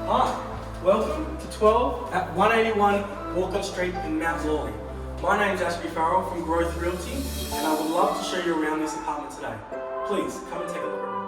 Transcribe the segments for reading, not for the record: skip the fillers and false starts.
Hi, welcome to 12 at 181 Walcott Street in Mount Lawley. My name's Ashby Farrell from Growth Realty and I would love to show you around this apartment today. Please come and take a look around.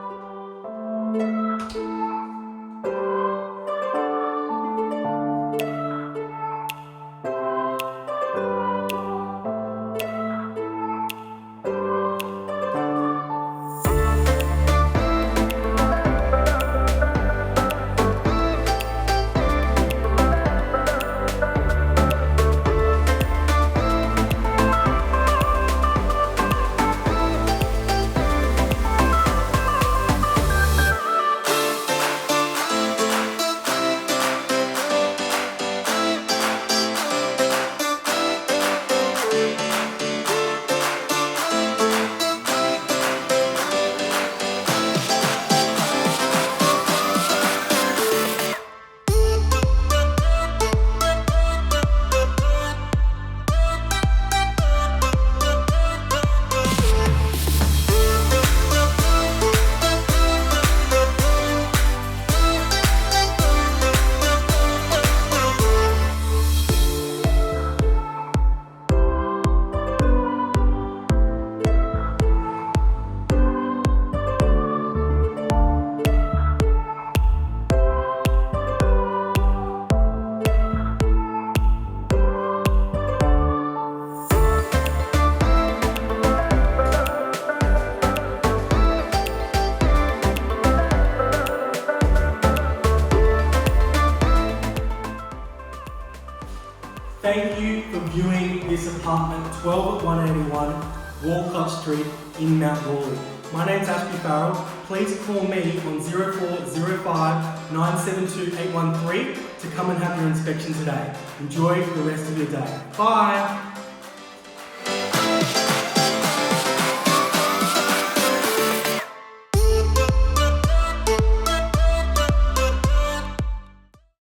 Thank you for viewing this apartment 12 at 181 Walcott Street in Mount Lawley. My name's Ashby Farrell. Please call me on 0405 972 813 to come and have your inspection today. Enjoy the rest of your day. Bye!